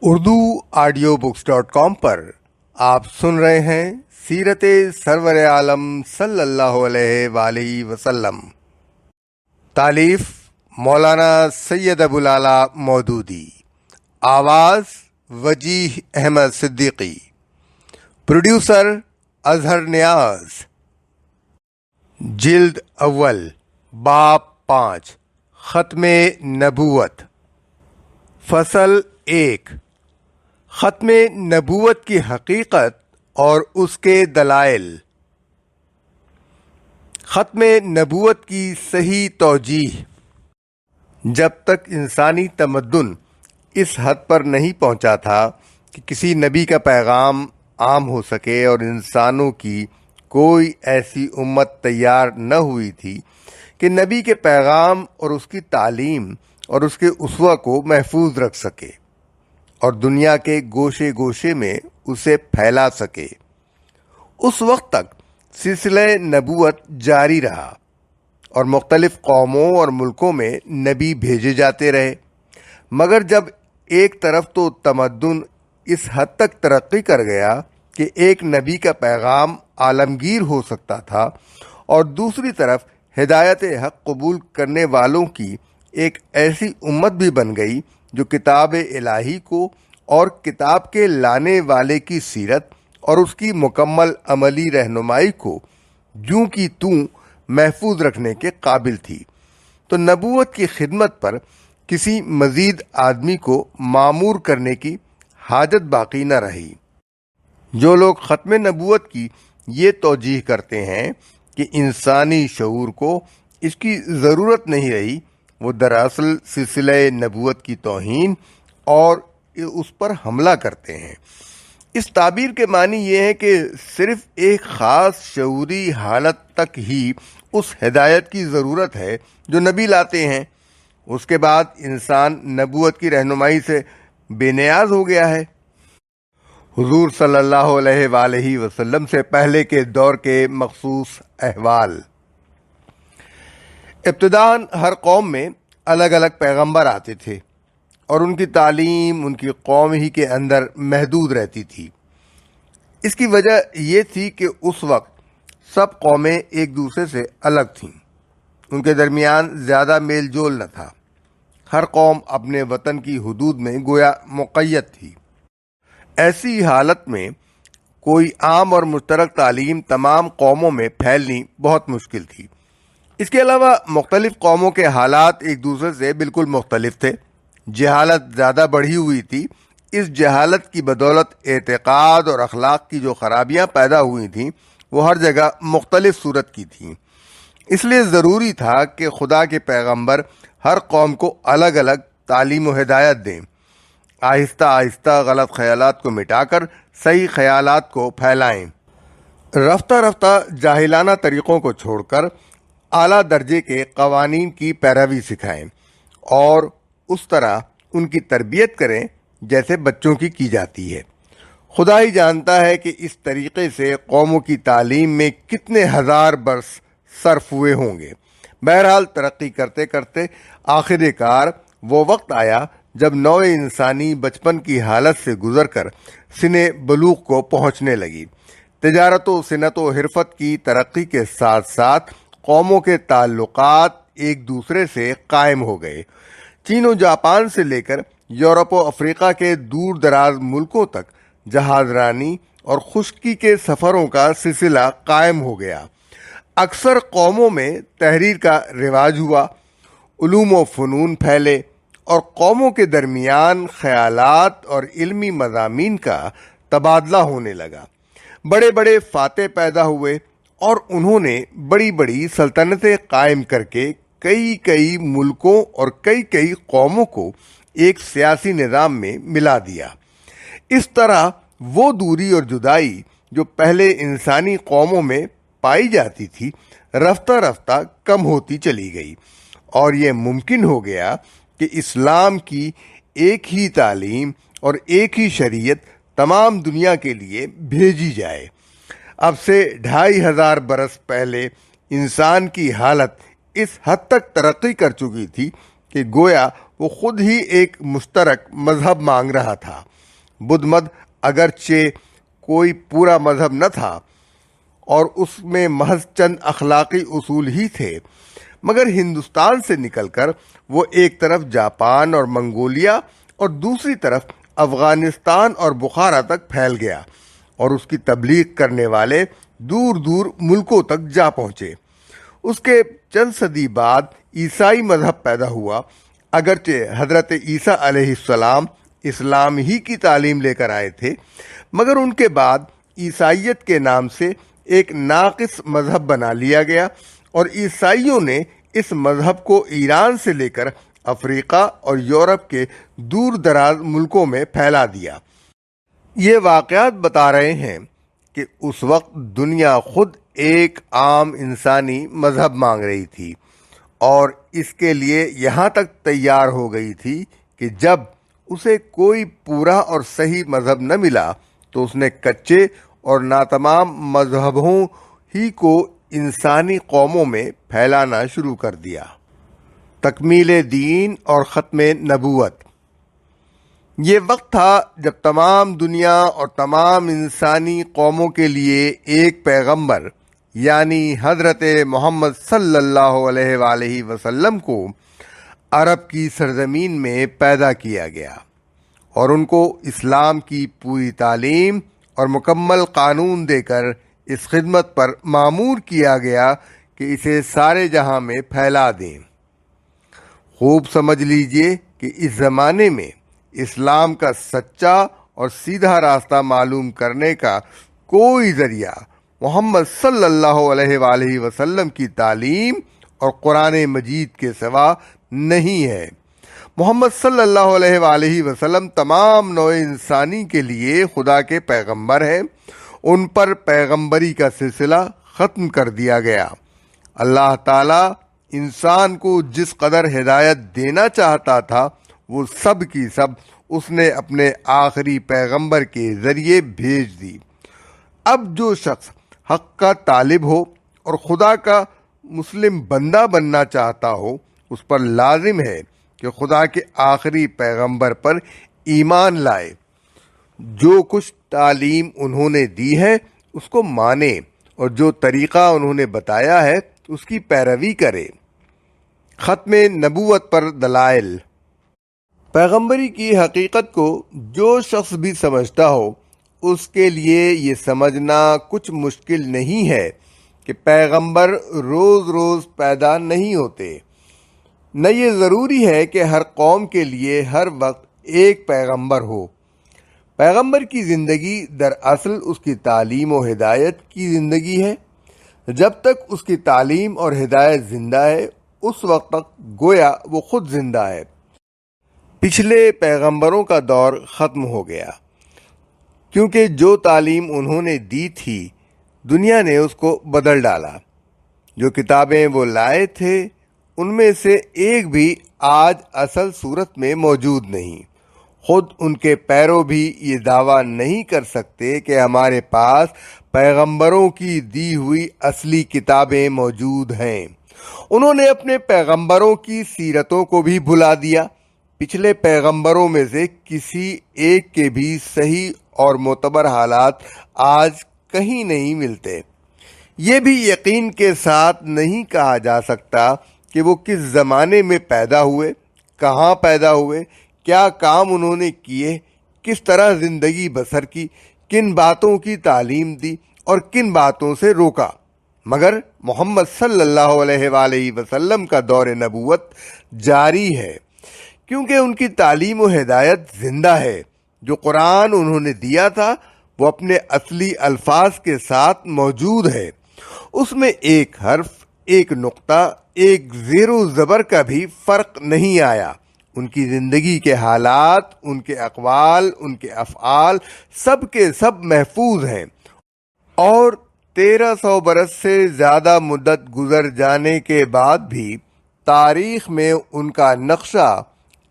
Urdu audio بکس.com پر آپ سن رہے ہیں سیرت سرور عالم صلی اللہ علیہ وآلہ وسلم۔ تالیف مولانا سید ابوالعلا مودودی، آواز وجیح احمد صدیقی، پروڈیوسر اظہر نیاز۔ جلد اول، باب 5، ختم نبوت۔ فصل 1، ختم نبوت کی حقیقت اور اس کے دلائل۔ ختم نبوت کی صحیح توجیہ۔ جب تک انسانی تمدن اس حد پر نہیں پہنچا تھا کہ کسی نبی کا پیغام عام ہو سکے اور انسانوں کی کوئی ایسی امت تیار نہ ہوئی تھی کہ نبی کے پیغام اور اس کی تعلیم اور اس کے اسوہ کو محفوظ رکھ سکے اور دنیا کے گوشے گوشے میں اسے پھیلا سکے، اس وقت تک سلسلہ نبوت جاری رہا اور مختلف قوموں اور ملکوں میں نبی بھیجے جاتے رہے۔ مگر جب ایک طرف تو تمدن اس حد تک ترقی کر گیا کہ ایک نبی کا پیغام عالمگیر ہو سکتا تھا، اور دوسری طرف ہدایت حق قبول کرنے والوں کی ایک ایسی امت بھی بن گئی جو کتاب الہی کو اور کتاب کے لانے والے کی سیرت اور اس کی مکمل عملی رہنمائی کو جوں کی توں محفوظ رکھنے کے قابل تھی، تو نبوت کی خدمت پر کسی مزید آدمی کو مامور کرنے کی حاجت باقی نہ رہی۔ جو لوگ ختم نبوت کی یہ توجیہ کرتے ہیں کہ انسانی شعور کو اس کی ضرورت نہیں رہی، وہ دراصل سلسلہ نبوت کی توہین اور اس پر حملہ کرتے ہیں۔ اس تعبیر کے معنی یہ ہے کہ صرف ایک خاص شعوری حالت تک ہی اس ہدایت کی ضرورت ہے جو نبی لاتے ہیں، اس کے بعد انسان نبوت کی رہنمائی سے بے نیاز ہو گیا ہے۔ حضور صلی اللہ علیہ وآلہ وسلم سے پہلے کے دور کے مخصوص احوال۔ ابتداً ہر قوم میں الگ الگ پیغمبر آتے تھے اور ان کی تعلیم ان کی قوم ہی کے اندر محدود رہتی تھی۔ اس کی وجہ یہ تھی کہ اس وقت سب قومیں ایک دوسرے سے الگ تھیں، ان کے درمیان زیادہ میل جول نہ تھا۔ ہر قوم اپنے وطن کی حدود میں گویا مقید تھی۔ ایسی حالت میں کوئی عام اور مشترک تعلیم تمام قوموں میں پھیلنی بہت مشکل تھی۔ اس کے علاوہ مختلف قوموں کے حالات ایک دوسرے سے بالکل مختلف تھے۔ جہالت زیادہ بڑھی ہوئی تھی۔ اس جہالت کی بدولت اعتقاد اور اخلاق کی جو خرابیاں پیدا ہوئی تھیں وہ ہر جگہ مختلف صورت کی تھیں۔ اس لیے ضروری تھا کہ خدا کے پیغمبر ہر قوم کو الگ الگ تعلیم و ہدایت دیں، آہستہ آہستہ غلط خیالات کو مٹا کر صحیح خیالات کو پھیلائیں، رفتہ رفتہ جاہلانہ طریقوں کو چھوڑ کر اعلیٰ درجے کے قوانین کی پیروی سکھائیں اور اس طرح ان کی تربیت کریں جیسے بچوں کی جاتی ہے۔ خدا ہی جانتا ہے کہ اس طریقے سے قوموں کی تعلیم میں کتنے ہزار برس صرف ہوئے ہوں گے۔ بہرحال ترقی کرتے کرتے آخر کار وہ وقت آیا جب نوع انسانی بچپن کی حالت سے گزر کر سن بلوغ کو پہنچنے لگی۔ تجارت و صنعت و حرفت کی ترقی کے ساتھ ساتھ قوموں کے تعلقات ایک دوسرے سے قائم ہو گئے۔ چین و جاپان سے لے کر یورپ و افریقہ کے دور دراز ملکوں تک جہاز رانی اور خشکی کے سفروں کا سلسلہ قائم ہو گیا۔ اکثر قوموں میں تحریر کا رواج ہوا، علوم و فنون پھیلے اور قوموں کے درمیان خیالات اور علمی مضامین کا تبادلہ ہونے لگا۔ بڑے بڑے فاتح پیدا ہوئے اور انہوں نے بڑی بڑی سلطنتیں قائم کر کے کئی ملکوں اور کئی قوموں کو ایک سیاسی نظام میں ملا دیا۔ اس طرح وہ دوری اور جدائی جو پہلے انسانی قوموں میں پائی جاتی تھی رفتہ رفتہ کم ہوتی چلی گئی، اور یہ ممکن ہو گیا کہ اسلام کی ایک ہی تعلیم اور ایک ہی شریعت تمام دنیا کے لیے بھیجی جائے۔ اب سے 2500 برس پہلے انسان کی حالت اس حد تک ترقی کر چکی تھی کہ گویا وہ خود ہی ایک مشترک مذہب مانگ رہا تھا۔ بدھ مت اگرچہ کوئی پورا مذہب نہ تھا اور اس میں محض چند اخلاقی اصول ہی تھے، مگر ہندوستان سے نکل کر وہ ایک طرف جاپان اور منگولیا اور دوسری طرف افغانستان اور بخارا تک پھیل گیا، اور اس کی تبلیغ کرنے والے دور دور ملکوں تک جا پہنچے۔ اس کے چند صدی بعد عیسائی مذہب پیدا ہوا۔ اگرچہ حضرت عیسیٰ علیہ السلام اسلام ہی کی تعلیم لے کر آئے تھے، مگر ان کے بعد عیسائیت کے نام سے ایک ناقص مذہب بنا لیا گیا، اور عیسائیوں نے اس مذہب کو ایران سے لے کر افریقہ اور یورپ کے دور دراز ملکوں میں پھیلا دیا۔ یہ واقعات بتا رہے ہیں کہ اس وقت دنیا خود ایک عام انسانی مذہب مانگ رہی تھی، اور اس کے لیے یہاں تک تیار ہو گئی تھی کہ جب اسے کوئی پورا اور صحیح مذہب نہ ملا تو اس نے کچے اور ناتمام مذہبوں ہی کو انسانی قوموں میں پھیلانا شروع کر دیا۔ تکمیل دین اور ختم نبوت۔ یہ وقت تھا جب تمام دنیا اور تمام انسانی قوموں کے لیے ایک پیغمبر یعنی حضرت محمد صلی اللہ علیہ وآلہ وسلم کو عرب کی سرزمین میں پیدا کیا گیا، اور ان کو اسلام کی پوری تعلیم اور مکمل قانون دے کر اس خدمت پر مامور کیا گیا کہ اسے سارے جہاں میں پھیلا دیں۔ خوب سمجھ لیجئے کہ اس زمانے میں اسلام کا سچا اور سیدھا راستہ معلوم کرنے کا کوئی ذریعہ محمد صلی اللہ علیہ وآلہ وسلم کی تعلیم اور قرآن مجید کے سوا نہیں ہے۔ محمد صلی اللہ علیہ وآلہ وسلم تمام نوع انسانی کے لیے خدا کے پیغمبر ہیں۔ ان پر پیغمبری کا سلسلہ ختم کر دیا گیا۔ اللہ تعالیٰ انسان کو جس قدر ہدایت دینا چاہتا تھا وہ سب کی سب اس نے اپنے آخری پیغمبر کے ذریعے بھیج دی۔ اب جو شخص حق کا طالب ہو اور خدا کا مسلم بندہ بننا چاہتا ہو، اس پر لازم ہے کہ خدا کے آخری پیغمبر پر ایمان لائے، جو کچھ تعلیم انہوں نے دی ہے اس کو مانے، اور جو طریقہ انہوں نے بتایا ہے اس کی پیروی کرے۔ ختم نبوت پر دلائل۔ پیغمبری کی حقیقت کو جو شخص بھی سمجھتا ہو، اس کے لیے یہ سمجھنا کچھ مشکل نہیں ہے کہ پیغمبر روز روز پیدا نہیں ہوتے، نہ یہ ضروری ہے کہ ہر قوم کے لیے ہر وقت ایک پیغمبر ہو۔ پیغمبر کی زندگی دراصل اس کی تعلیم و ہدایت کی زندگی ہے۔ جب تک اس کی تعلیم اور ہدایت زندہ ہے، اس وقت تک گویا وہ خود زندہ ہے۔ پچھلے پیغمبروں کا دور ختم ہو گیا، کیونکہ جو تعلیم انہوں نے دی تھی دنیا نے اس کو بدل ڈالا۔ جو کتابیں وہ لائے تھے ان میں سے ایک بھی آج اصل صورت میں موجود نہیں۔ خود ان کے پیرو بھی یہ دعویٰ نہیں کر سکتے کہ ہمارے پاس پیغمبروں کی دی ہوئی اصلی کتابیں موجود ہیں۔ انہوں نے اپنے پیغمبروں کی سیرتوں کو بھی بھلا دیا۔ پچھلے پیغمبروں میں سے کسی ایک کے بھی صحیح اور معتبر حالات آج کہیں نہیں ملتے۔ یہ بھی یقین کے ساتھ نہیں کہا جا سکتا کہ وہ کس زمانے میں پیدا ہوئے، کہاں پیدا ہوئے، کیا کام انہوں نے کیے، کس طرح زندگی بسر کی، کن باتوں کی تعلیم دی اور کن باتوں سے روکا، مگر محمد صلی اللہ علیہ وآلہ وسلم کا دور نبوت جاری ہے، کیونکہ ان کی تعلیم و ہدایت زندہ ہے۔ جو قرآن انہوں نے دیا تھا وہ اپنے اصلی الفاظ کے ساتھ موجود ہے۔ اس میں ایک حرف، ایک نقطہ، ایک زیر و زبر کا بھی فرق نہیں آیا۔ ان کی زندگی کے حالات، ان کے اقوال، ان کے افعال سب کے سب محفوظ ہیں، اور 1300 برس سے زیادہ مدت گزر جانے کے بعد بھی تاریخ میں ان کا نقشہ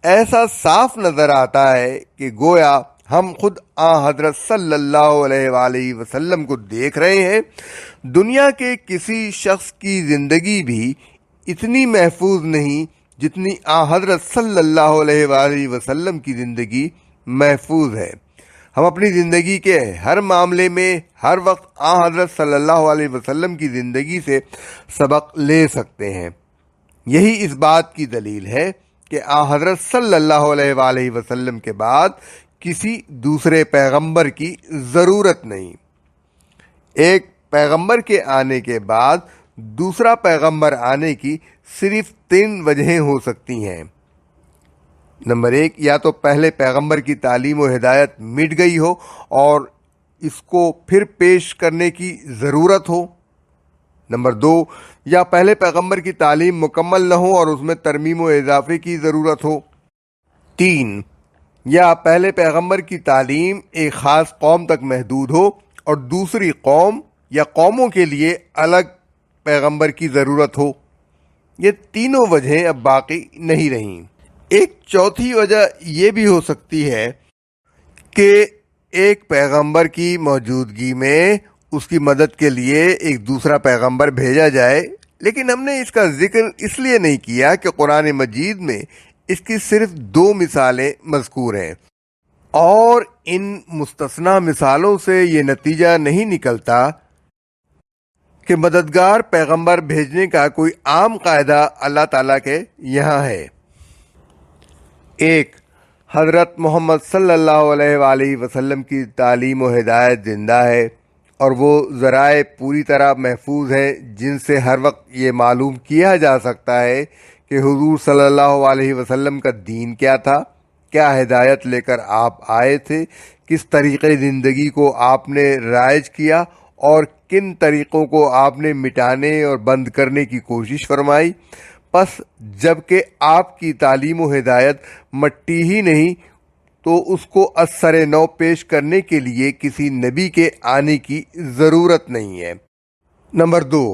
ایسا صاف نظر آتا ہے کہ گویا ہم خود حضرت صلی اللہ علیہ وآلہ وسلم کو دیکھ رہے ہیں۔ دنیا کے کسی شخص کی زندگی بھی اتنی محفوظ نہیں جتنی حضرت صلی اللہ علیہ وآلہ وسلم کی زندگی محفوظ ہے۔ ہم اپنی زندگی کے ہر معاملے میں ہر وقت حضرت صلی اللہ علیہ وسلم کی زندگی سے سبق لے سکتے ہیں۔ یہی اس بات کی دلیل ہے کہ حضرت صلی اللہ علیہ وآلہ وسلم کے بعد کسی دوسرے پیغمبر کی ضرورت نہیں۔ ایک پیغمبر کے آنے کے بعد دوسرا پیغمبر آنے کی صرف 3 وجہیں ہو سکتی ہیں۔ نمبر 1، یا تو پہلے پیغمبر کی تعلیم و ہدایت مٹ گئی ہو اور اس کو پھر پیش کرنے کی ضرورت ہو۔ نمبر 2، یا پہلے پیغمبر کی تعلیم مکمل نہ ہو اور اس میں ترمیم و اضافے کی ضرورت ہو۔ 3، یا پہلے پیغمبر کی تعلیم ایک خاص قوم تک محدود ہو اور دوسری قوم یا قوموں کے لیے الگ پیغمبر کی ضرورت ہو۔ یہ تینوں وجہیں اب باقی نہیں رہیں۔ ایک چوتھی وجہ یہ بھی ہو سکتی ہے کہ ایک پیغمبر کی موجودگی میں اس کی مدد کے لیے ایک دوسرا پیغمبر بھیجا جائے، لیکن ہم نے اس کا ذکر اس لیے نہیں کیا کہ قرآن مجید میں اس کی صرف 2 مثالیں مذکور ہیں، اور ان مستثنی مثالوں سے یہ نتیجہ نہیں نکلتا کہ مددگار پیغمبر بھیجنے کا کوئی عام قاعدہ اللہ تعالیٰ کے یہاں ہے۔ 1، حضرت محمد صلی اللہ علیہ وآلہ وسلم کی تعلیم و ہدایت زندہ ہے اور وہ ذرائع پوری طرح محفوظ ہیں جن سے ہر وقت یہ معلوم کیا جا سکتا ہے کہ حضور صلی اللہ علیہ وسلم کا دین کیا تھا، کیا ہدایت لے کر آپ آئے تھے، کس طریقے زندگی کو آپ نے رائج کیا اور کن طریقوں کو آپ نے مٹانے اور بند کرنے کی کوشش فرمائی۔ پس جب کہ آپ کی تعلیم و ہدایت مٹی ہی نہیں تو اس کو اثر نو پیش کرنے کے لیے کسی نبی کے آنے کی ضرورت نہیں ہے۔ نمبر 2،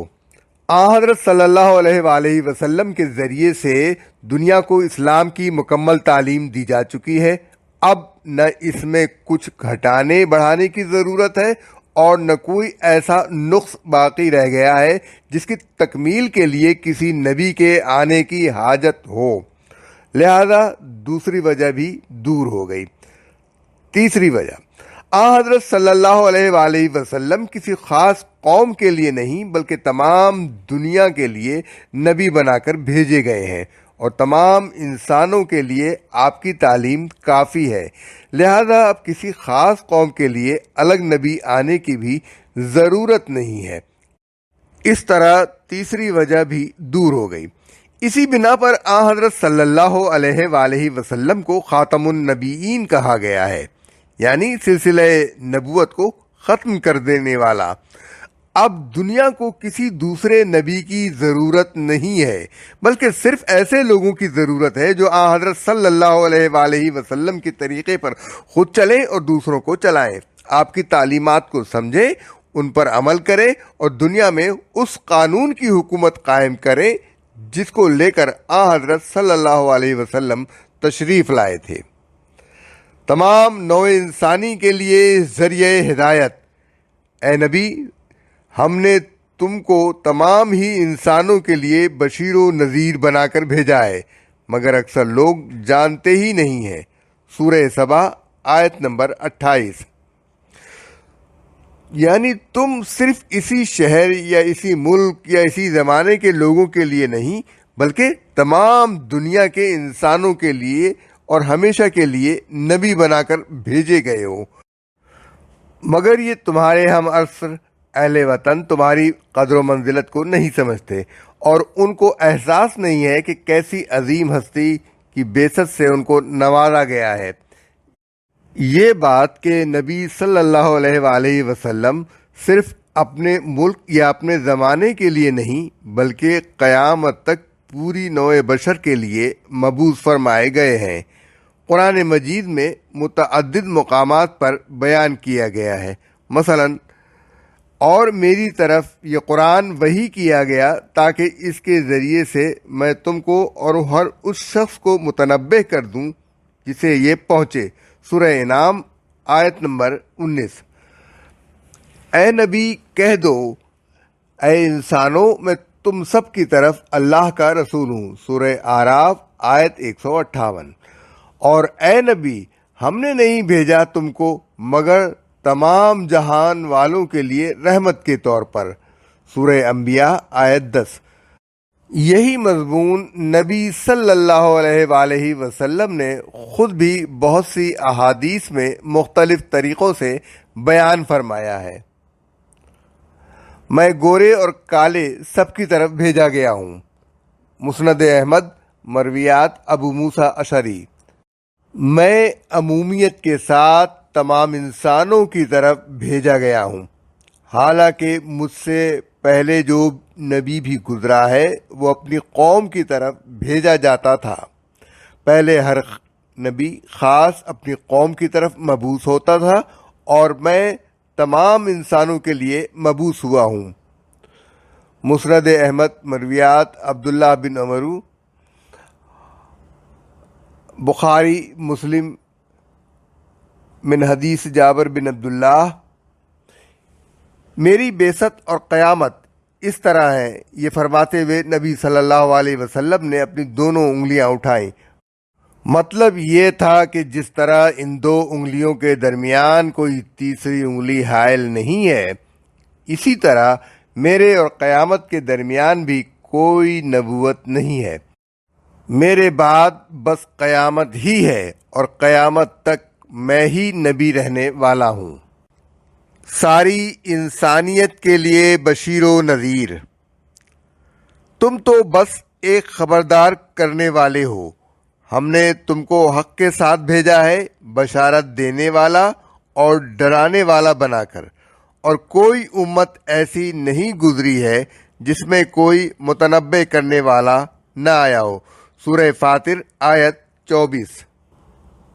حضرت صلی اللہ علیہ وآلہ وسلم کے ذریعے سے دنیا کو اسلام کی مکمل تعلیم دی جا چکی ہے۔ اب نہ اس میں کچھ گھٹانے بڑھانے کی ضرورت ہے اور نہ کوئی ایسا نقص باقی رہ گیا ہے جس کی تکمیل کے لیے کسی نبی کے آنے کی حاجت ہو، لہذا دوسری وجہ بھی دور ہو گئی۔ تیسری وجہ، حضرت صلی اللہ علیہ وآلہ وسلم کسی خاص قوم کے لیے نہیں بلکہ تمام دنیا کے لیے نبی بنا کر بھیجے گئے ہیں اور تمام انسانوں کے لیے آپ کی تعلیم کافی ہے، لہذا اب کسی خاص قوم کے لیے الگ نبی آنے کی بھی ضرورت نہیں ہے۔ اس طرح تیسری وجہ بھی دور ہو گئی۔ اسی بنا پر حضرت صلی اللہ علیہ وآلہ وسلم کو خاتم النبیین کہا گیا ہے، یعنی سلسلہ نبوت کو ختم کر دینے والا۔ اب دنیا کو کسی دوسرے نبی کی ضرورت نہیں ہے بلکہ صرف ایسے لوگوں کی ضرورت ہے جو حضرت صلی اللہ علیہ وآلہ وسلم کے طریقے پر خود چلیں اور دوسروں کو چلائیں، آپ کی تعلیمات کو سمجھیں، ان پر عمل کریں اور دنیا میں اس قانون کی حکومت قائم کریں جس کو لے کر حضرت صلی اللہ علیہ وسلم تشریف لائے تھے۔ تمام نوع انسانی کے لیے ذریعہ ہدایت، اے نبی، ہم نے تم کو تمام ہی انسانوں کے لیے بشیر و نذیر بنا کر بھیجا ہے مگر اکثر لوگ جانتے ہی نہیں ہیں۔ سورہ سبا آیت نمبر 28۔ یعنی تم صرف اسی شہر یا اسی ملک یا اسی زمانے کے لوگوں کے لیے نہیں بلکہ تمام دنیا کے انسانوں کے لیے اور ہمیشہ کے لیے نبی بنا کر بھیجے گئے ہو، مگر یہ تمہارے ہم عصر اہل وطن تمہاری قدر و منزلت کو نہیں سمجھتے اور ان کو احساس نہیں ہے کہ کیسی عظیم ہستی کی بعثت سے ان کو نوازا گیا ہے۔ یہ بات کہ نبی صلی اللہ علیہ وآلہ وسلم صرف اپنے ملک یا اپنے زمانے کے لیے نہیں بلکہ قیامت تک پوری نوع بشر کے لیے مبعوث فرمائے گئے ہیں، قرآن مجید میں متعدد مقامات پر بیان کیا گیا ہے۔ مثلا، اور میری طرف یہ قرآن وحی کیا گیا تاکہ اس کے ذریعے سے میں تم کو اور ہر اس شخص کو متنبہ کر دوں جسے یہ پہنچے۔ سورہ انعام آیت نمبر 19۔ اے نبی کہہ دو، اے انسانوں، میں تم سب کی طرف اللہ کا رسول ہوں، سورہ اعراف آیت 158۔ اور اے نبی، ہم نے نہیں بھیجا تم کو مگر تمام جہان والوں کے لیے رحمت کے طور پر، سورہ انبیاء آیت 10۔ یہی مضمون نبی صلی اللہ علیہ وآلہ وسلم نے خود بھی بہت سی احادیث میں مختلف طریقوں سے بیان فرمایا ہے۔ میں گورے اور کالے سب کی طرف بھیجا گیا ہوں، مسند احمد، مرویات ابو موسیٰ اشعری۔ میں عمومیت کے ساتھ تمام انسانوں کی طرف بھیجا گیا ہوں، حالانکہ مجھ سے پہلے جو نبی بھی گزرا ہے وہ اپنی قوم کی طرف بھیجا جاتا تھا۔ پہلے ہر نبی خاص اپنی قوم کی طرف مبعوث ہوتا تھا، اور میں تمام انسانوں کے لیے مبعوث ہوا ہوں۔ مسند احمد، مرویات عبداللہ بن عمر، بخاری مسلم من حدیث جابر بن عبداللہ۔ میری بعثت اور قیامت اس طرح ہے، یہ فرماتے ہوئے نبی صلی اللہ علیہ وسلم نے اپنی دونوں انگلیاں اٹھائیں۔ مطلب یہ تھا کہ جس طرح ان دو انگلیوں کے درمیان کوئی تیسری انگلی حائل نہیں ہے، اسی طرح میرے اور قیامت کے درمیان بھی کوئی نبوت نہیں ہے۔ میرے بعد بس قیامت ہی ہے، اور قیامت تک میں ہی نبی رہنے والا ہوں، ساری انسانیت کے لیے بشیر و نذیر۔ تم تو بس ایک خبردار کرنے والے ہو، ہم نے تم کو حق کے ساتھ بھیجا ہے، بشارت دینے والا اور ڈرانے والا بنا کر، اور کوئی امت ایسی نہیں گزری ہے جس میں کوئی متنبع کرنے والا نہ آیا ہو، سورہ فاطر آیت 24۔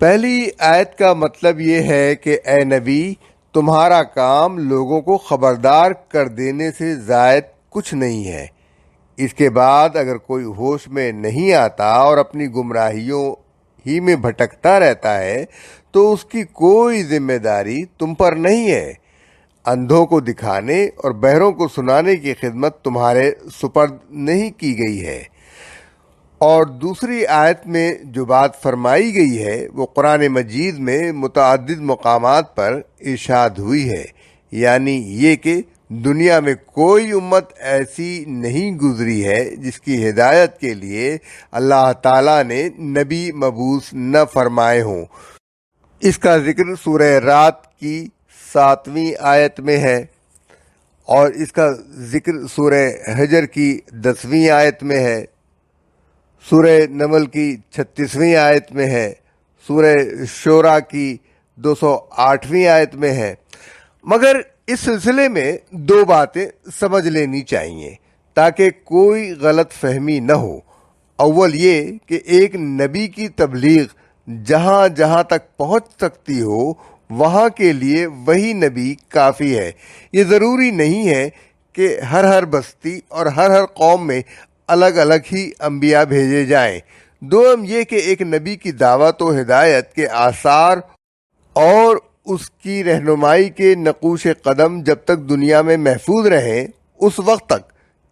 پہلی آیت کا مطلب یہ ہے کہ اے نبی، تمہارا کام لوگوں کو خبردار کر دینے سے زائد کچھ نہیں ہے۔ اس کے بعد اگر کوئی ہوش میں نہیں آتا اور اپنی گمراہیوں ہی میں بھٹکتا رہتا ہے تو اس کی کوئی ذمہ داری تم پر نہیں ہے۔ اندھوں کو دکھانے اور بہروں کو سنانے کی خدمت تمہارے سپرد نہیں کی گئی ہے۔ اور دوسری آیت میں جو بات فرمائی گئی ہے وہ قرآن مجید میں متعدد مقامات پر ارشاد ہوئی ہے، یعنی یہ کہ دنیا میں کوئی امت ایسی نہیں گزری ہے جس کی ہدایت کے لیے اللہ تعالیٰ نے نبی مبعوث نہ فرمائے ہوں۔ اس کا ذکر سورہ رات کی 7ویں آیت میں ہے، اور اس کا ذکر سورہ حجر کی 10ویں آیت میں ہے، سورہ نمل کی 36ویں آیت میں ہے، سورہ شورا کی 208ویں آیت میں ہے۔ مگر اس سلسلے میں دو باتیں سمجھ لینی چاہیے تاکہ کوئی غلط فہمی نہ ہو۔ اول یہ کہ ایک نبی کی تبلیغ جہاں جہاں تک پہنچ سکتی ہو وہاں کے لیے وہی نبی کافی ہے۔ یہ ضروری نہیں ہے کہ ہر بستی اور ہر قوم میں الگ الگ ہی انبیاء بھیجے جائیں۔ دوم یہ کہ ایک نبی کی دعوت و ہدایت کے آثار اور اس کی رہنمائی کے نقوش قدم جب تک دنیا میں محفوظ رہیں، اس وقت تک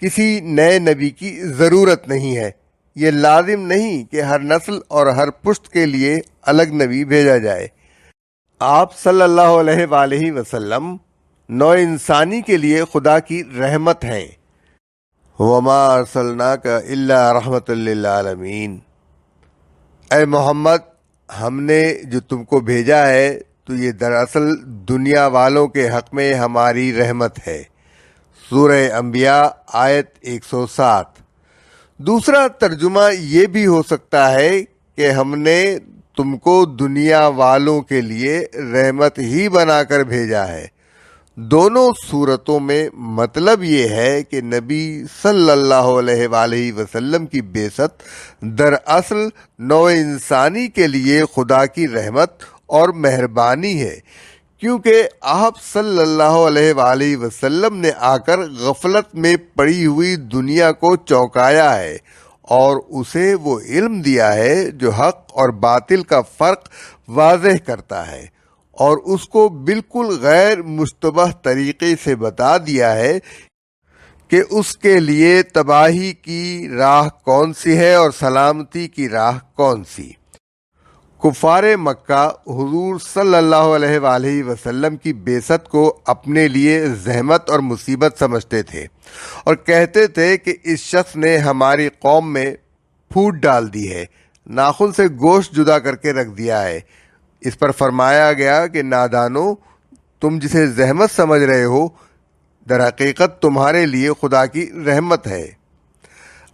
کسی نئے نبی کی ضرورت نہیں ہے۔ یہ لازم نہیں کہ ہر نسل اور ہر پشت کے لیے الگ نبی بھیجا جائے۔ آپ صلی اللہ علیہ وآلہ وسلم نوع انسانی کے لیے خدا کی رحمت ہیں۔ وَمَا أَرْسَلْنَاكَ إِلَّا رَحْمَةً لِّلْعَالَمِينَ۔ اے محمد، ہم نے جو تم کو بھیجا ہے تو یہ دراصل دنیا والوں کے حق میں ہماری رحمت ہے، سورہ انبیاء آیت 107۔ دوسرا ترجمہ یہ بھی ہو سکتا ہے کہ ہم نے تم کو دنیا والوں کے لیے رحمت ہی بنا کر بھیجا ہے۔ دونوں صورتوں میں مطلب یہ ہے کہ نبی صلی اللہ علیہ وآلہ وسلم کی بعثت دراصل نوع انسانی کے لیے خدا کی رحمت اور مہربانی ہے، کیونکہ آپ صلی اللہ علیہ وآلہ وسلم نے آ کر غفلت میں پڑی ہوئی دنیا کو چونکایا ہے اور اسے وہ علم دیا ہے جو حق اور باطل کا فرق واضح کرتا ہے، اور اس کو بالکل غیر مشتبہ طریقے سے بتا دیا ہے کہ اس کے لیے تباہی کی راہ کون سی ہے اور سلامتی کی راہ کون سی۔ کفار مکہ حضور صلی اللہ علیہ وآلہ وسلم کی بعثت کو اپنے لیے زحمت اور مصیبت سمجھتے تھے اور کہتے تھے کہ اس شخص نے ہماری قوم میں پھوٹ ڈال دی ہے، ناخن سے گوشت جدا کر کے رکھ دیا ہے۔ اس پر فرمایا گیا کہ نادانو، تم جسے زحمت سمجھ رہے ہو در حقیقت تمہارے لیے خدا کی رحمت ہے۔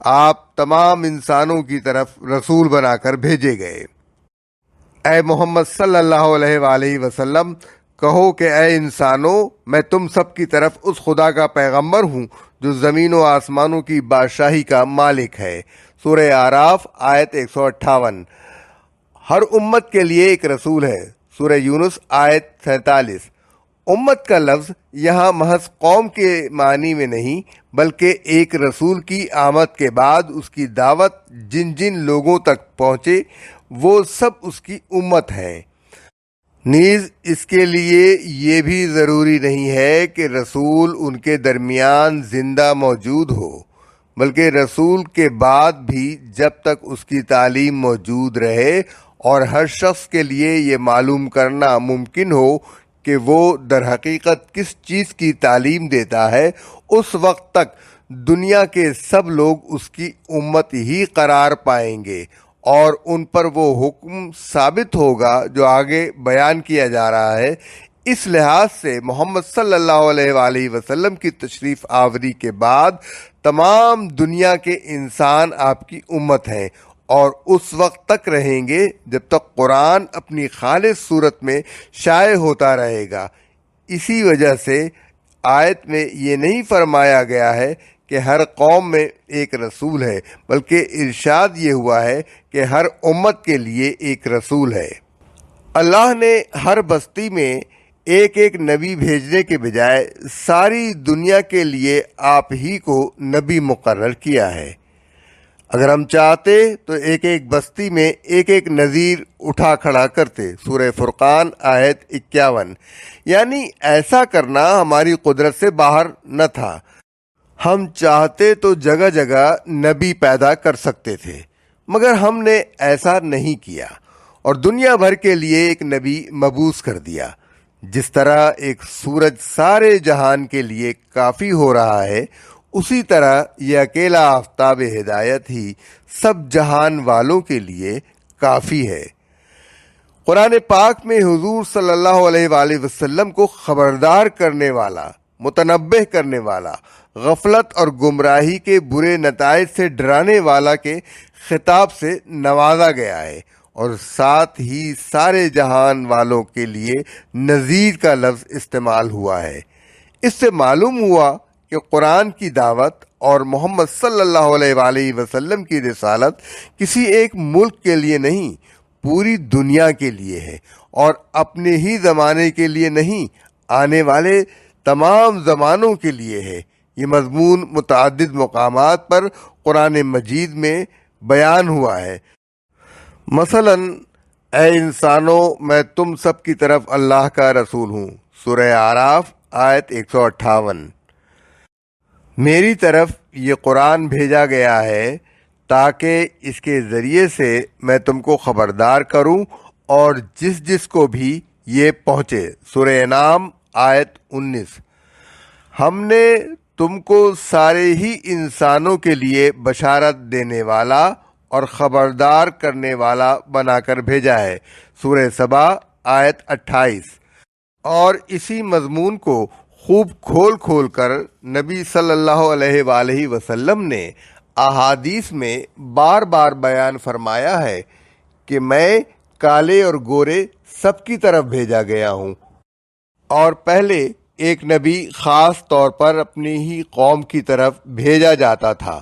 آپ تمام انسانوں کی طرف رسول بنا کر بھیجے گئے۔ اے محمد صلی اللہ علیہ وآلہ وسلم، کہو کہ اے انسانوں، میں تم سب کی طرف اس خدا کا پیغمبر ہوں جو زمین و آسمانوں کی بادشاہی کا مالک ہے۔ سورہ اعراف آیت 158۔ ہر امت کے لیے ایک رسول ہے۔ سورہ یونس آیت 47۔ امت کا لفظ یہاں محض قوم کے معنی میں نہیں بلکہ ایک رسول کی آمد کے بعد اس کی دعوت جن جن لوگوں تک پہنچے وہ سب اس کی امت ہیں۔ نیز اس کے لیے یہ بھی ضروری نہیں ہے کہ رسول ان کے درمیان زندہ موجود ہو، بلکہ رسول کے بعد بھی جب تک اس کی تعلیم موجود رہے اور ہر شخص کے لیے یہ معلوم کرنا ممکن ہو کہ وہ در حقیقت کس چیز کی تعلیم دیتا ہے، اس وقت تک دنیا کے سب لوگ اس کی امت ہی قرار پائیں گے اور ان پر وہ حکم ثابت ہوگا جو آگے بیان کیا جا رہا ہے۔ اس لحاظ سے محمد صلی اللہ علیہ وآلہ وسلم کی تشریف آوری کے بعد تمام دنیا کے انسان آپ کی امت ہیں اور اس وقت تک رہیں گے جب تک قرآن اپنی خالص صورت میں شائع ہوتا رہے گا۔ اسی وجہ سے آیت میں یہ نہیں فرمایا گیا ہے کہ ہر قوم میں ایک رسول ہے، بلکہ ارشاد یہ ہوا ہے کہ ہر امت کے لیے ایک رسول ہے۔ اللہ نے ہر بستی میں ایک ایک نبی بھیجنے کے بجائے ساری دنیا کے لیے آپ ہی کو نبی مقرر کیا ہے۔ اگر ہم چاہتے تو ایک ایک بستی میں ایک ایک نذیر اٹھا کھڑا کرتے۔ سورہ فرقان آیت 51۔ یعنی ایسا کرنا ہماری قدرت سے باہر نہ تھا۔ ہم چاہتے تو جگہ جگہ نبی پیدا کر سکتے تھے، مگر ہم نے ایسا نہیں کیا اور دنیا بھر کے لیے ایک نبی مبعوث کر دیا۔ جس طرح ایک سورج سارے جہان کے لیے کافی ہو رہا ہے، اسی طرح یہ اکیلا آفتاب ہدایت ہی سب جہان والوں کے لیے کافی ہے۔ قرآن پاک میں حضور صلی اللہ علیہ وآلہ وسلم کو خبردار کرنے والا، متنبہ کرنے والا، غفلت اور گمراہی کے برے نتائج سے ڈرانے والا کے خطاب سے نوازا گیا ہے اور ساتھ ہی سارے جہان والوں کے لیے نذیر کا لفظ استعمال ہوا ہے۔ اس سے معلوم ہوا کہ قرآن کی دعوت اور محمد صلی اللہ علیہ وآلہ وسلم کی رسالت کسی ایک ملک کے لیے نہیں، پوری دنیا کے لیے ہے اور اپنے ہی زمانے کے لیے نہیں، آنے والے تمام زمانوں کے لیے ہے۔ یہ مضمون متعدد مقامات پر قرآن مجید میں بیان ہوا ہے۔ مثلا اے انسانوں، میں تم سب کی طرف اللہ کا رسول ہوں۔ سورہ اعراف آیت 158۔ میری طرف یہ قرآن بھیجا گیا ہے تاکہ اس کے ذریعے سے میں تم کو خبردار کروں اور جس جس کو بھی یہ پہنچے۔ سورہ انعام آیت 19۔ ہم نے تم کو سارے ہی انسانوں کے لیے بشارت دینے والا اور خبردار کرنے والا بنا کر بھیجا ہے۔ سورہ سبا آیت 28۔ اور اسی مضمون کو خوب کھول کھول کر نبی صلی اللہ علیہ وآلہ وسلم نے احادیث میں بار بار بیان فرمایا ہے کہ میں کالے اور گورے سب کی طرف بھیجا گیا ہوں، اور پہلے ایک نبی خاص طور پر اپنی ہی قوم کی طرف بھیجا جاتا تھا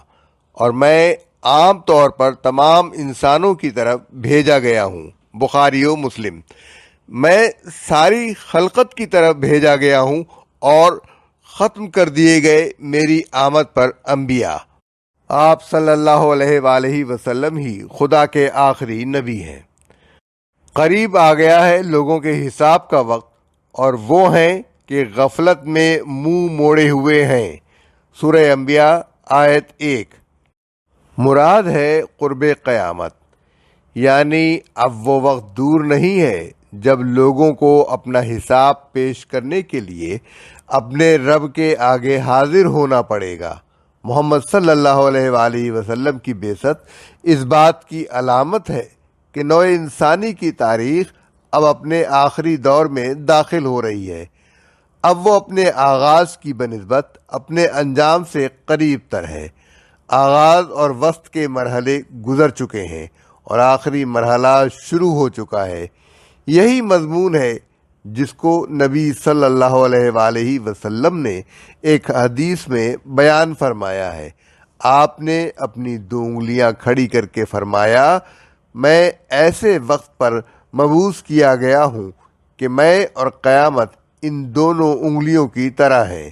اور میں عام طور پر تمام انسانوں کی طرف بھیجا گیا ہوں۔ بخاری و مسلم۔ میں ساری خلقت کی طرف بھیجا گیا ہوں اور ختم کر دیے گئے میری آمد پر انبیاء۔ آپ صلی اللہ علیہ وآلہ وسلم ہی خدا کے آخری نبی ہیں۔ قریب آ گیا ہے لوگوں کے حساب کا وقت، اور وہ ہیں کہ غفلت میں منہ موڑے ہوئے ہیں۔ سورہ انبیاء آیت 1۔ مراد ہے قرب قیامت، یعنی اب وہ وقت دور نہیں ہے جب لوگوں کو اپنا حساب پیش کرنے کے لیے اپنے رب کے آگے حاضر ہونا پڑے گا۔ محمد صلی اللہ علیہ وآلہ وسلم کی بعثت اس بات کی علامت ہے کہ نوع انسانی کی تاریخ اب اپنے آخری دور میں داخل ہو رہی ہے۔ اب وہ اپنے آغاز کی بنسبت اپنے انجام سے قریب تر ہے۔ آغاز اور وسط کے مرحلے گزر چکے ہیں اور آخری مرحلہ شروع ہو چکا ہے۔ یہی مضمون ہے جس کو نبی صلی اللہ علیہ وآلہ وسلم نے ایک حدیث میں بیان فرمایا ہے۔ آپ نے اپنی 2 انگلیاں کھڑی کر کے فرمایا، میں ایسے وقت پر مبعوث کیا گیا ہوں کہ میں اور قیامت ان دونوں انگلیوں کی طرح ہے،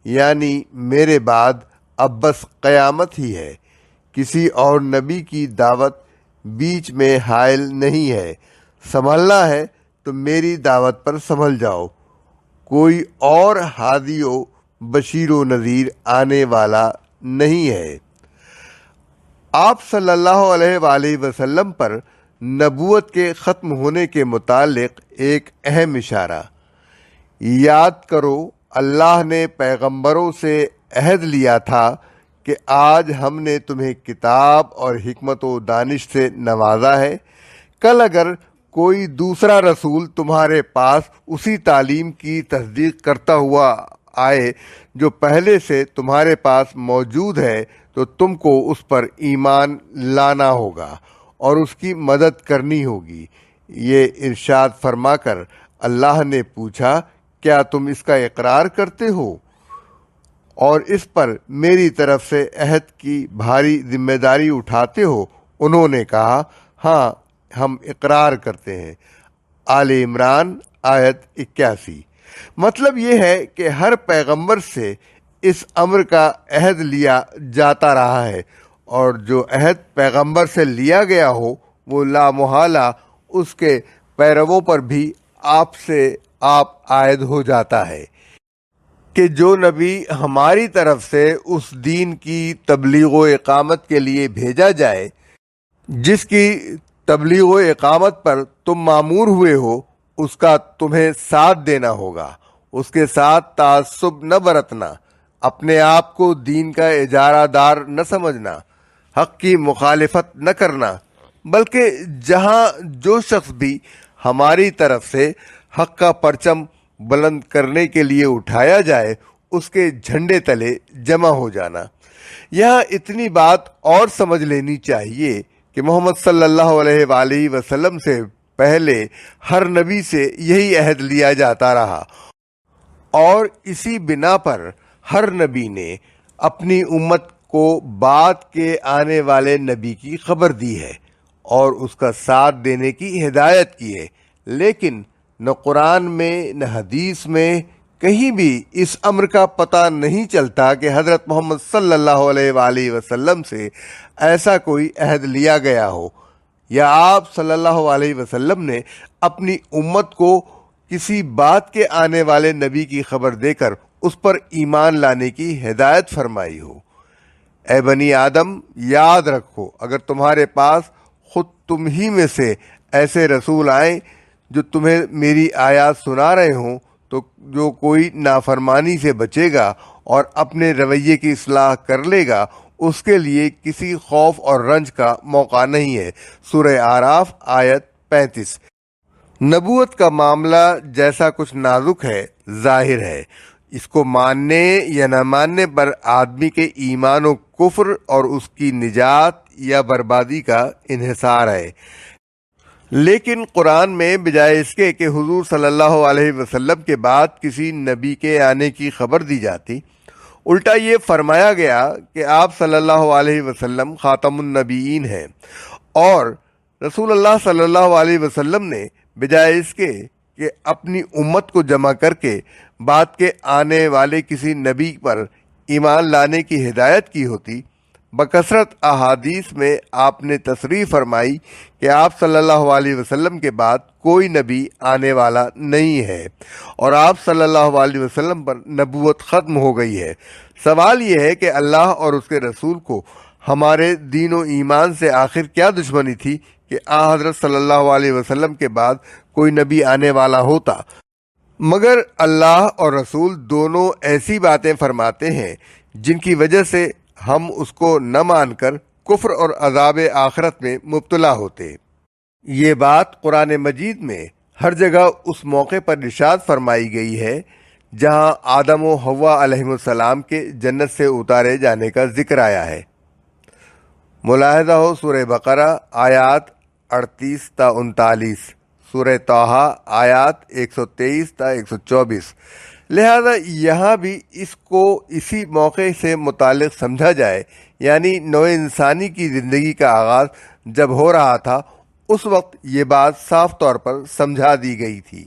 یعنی میرے بعد اب بس قیامت ہی ہے۔ کسی اور نبی کی دعوت بیچ میں حائل نہیں ہے۔ سنبھلنا ہے تو میری دعوت پر سنبھل جاؤ۔ کوئی اور ہادی و بشیر و نذیر آنے والا نہیں ہے۔ آپ صلی اللہ علیہ وآلہ وسلم پر نبوت کے ختم ہونے کے متعلق ایک اہم اشارہ۔ یاد کرو، اللہ نے پیغمبروں سے عہد لیا تھا کہ آج ہم نے تمہیں کتاب اور حکمت و دانش سے نوازا ہے۔ کل اگر کوئی دوسرا رسول تمہارے پاس اسی تعلیم کی تصدیق کرتا ہوا آئے جو پہلے سے تمہارے پاس موجود ہے تو تم کو اس پر ایمان لانا ہوگا اور اس کی مدد کرنی ہوگی۔ یہ ارشاد فرما کر اللہ نے پوچھا، کیا تم اس کا اقرار کرتے ہو اور اس پر میری طرف سے عہد کی بھاری ذمہ داری اٹھاتے ہو؟ انہوں نے کہا، ہاں ہم اقرار کرتے ہیں۔ آل عمران آیت 81۔ مطلب یہ ہے کہ ہر پیغمبر سے اس امر کا عہد لیا جاتا رہا ہے، اور جو عہد پیغمبر سے لیا گیا ہو وہ لامحالہ اس کے پیرووں پر بھی آپ سے عائد ہو جاتا ہے کہ جو نبی ہماری طرف سے اس دین کی تبلیغ و اقامت کے لیے بھیجا جائے جس کی تبلیغ و اقامت پر تم مامور ہوئے ہو، اس کا تمہیں ساتھ دینا ہوگا۔ اس کے ساتھ تعصب نہ برتنا، اپنے آپ کو دین کا اجارہ دار نہ سمجھنا، حق کی مخالفت نہ کرنا، بلکہ جہاں جو شخص بھی ہماری طرف سے حق کا پرچم بلند کرنے کے لیے اٹھایا جائے اس کے جھنڈے تلے جمع ہو جانا۔ یہاں اتنی بات اور سمجھ لینی چاہیے کہ محمد صلی اللہ علیہ وآلہ وسلم سے پہلے ہر نبی سے یہی عہد لیا جاتا رہا، اور اسی بنا پر ہر نبی نے اپنی امت کو بعد کے آنے والے نبی کی خبر دی ہے اور اس کا ساتھ دینے کی ہدایت کی ہے، لیکن نہ قرآن میں نہ حدیث میں کہیں بھی اس امر کا پتہ نہیں چلتا کہ حضرت محمد صلی اللہ علیہ وآلہ وسلم سے ایسا کوئی عہد لیا گیا ہو، یا آپ صلی اللہ علیہ وسلم نے اپنی امت کو کسی بعد کے آنے والے نبی کی خبر دے کر اس پر ایمان لانے کی ہدایت فرمائی ہو۔ اے بنی آدم، یاد رکھو، اگر تمہارے پاس خود تم ہی میں سے ایسے رسول آئیں جو تمہیں میری آیات سنا رہے ہوں تو جو کوئی نافرمانی سے بچے گا اور اپنے رویے کی اصلاح کر لے گا اس کے لیے کسی خوف اور رنج کا موقع نہیں ہے۔ سورہ اعراف آیت 35۔ نبوت کا معاملہ جیسا کچھ نازک ہے، ظاہر ہے، اس کو ماننے یا نہ ماننے پر آدمی کے ایمان و کفر اور اس کی نجات یا بربادی کا انحصار ہے۔ لیکن قرآن میں بجائے اس کے کہ حضور صلی اللہ علیہ وسلم کے بعد کسی نبی کے آنے کی خبر دی جاتی، الٹا یہ فرمایا گیا کہ آپ صلی اللہ علیہ وسلم خاتم النبیین ہیں، اور رسول اللہ صلی اللہ علیہ وسلم نے بجائے اس کے کہ اپنی امت کو جمع کر کے بعد کے آنے والے کسی نبی پر ایمان لانے کی ہدایت کی ہوتی، بکثرت احادیث میں آپ نے تصریح فرمائی کہ آپ صلی اللہ علیہ وسلم کے بعد کوئی نبی آنے والا نہیں ہے اور آپ صلی اللہ علیہ وسلم پر نبوت ختم ہو گئی ہے۔ سوال یہ ہے کہ اللہ اور اس کے رسول کو ہمارے دین و ایمان سے آخر کیا دشمنی تھی کہ حضرت صلی اللہ علیہ وسلم کے بعد کوئی نبی آنے والا ہوتا؟ مگر اللہ اور رسول دونوں ایسی باتیں فرماتے ہیں جن کی وجہ سے ہم اس کو نہ مان کر کفر اور عذاب آخرت میں مبتلا ہوتے۔ یہ بات قرآن مجید میں ہر جگہ اس موقع پر ارشاد فرمائی گئی ہے جہاں آدم و حوا علیہ السلام کے جنت سے اتارے جانے کا ذکر آیا ہے۔ ملاحظہ ہو سورہ بقرہ آیات 38 تا 39، سورہ طٰہٰ آیات 123 تا 124۔ لہذا یہاں بھی اس کو اسی موقع سے متعلق سمجھا جائے، یعنی نوع انسانی کی زندگی کا آغاز جب ہو رہا تھا اس وقت یہ بات صاف طور پر سمجھا دی گئی تھی۔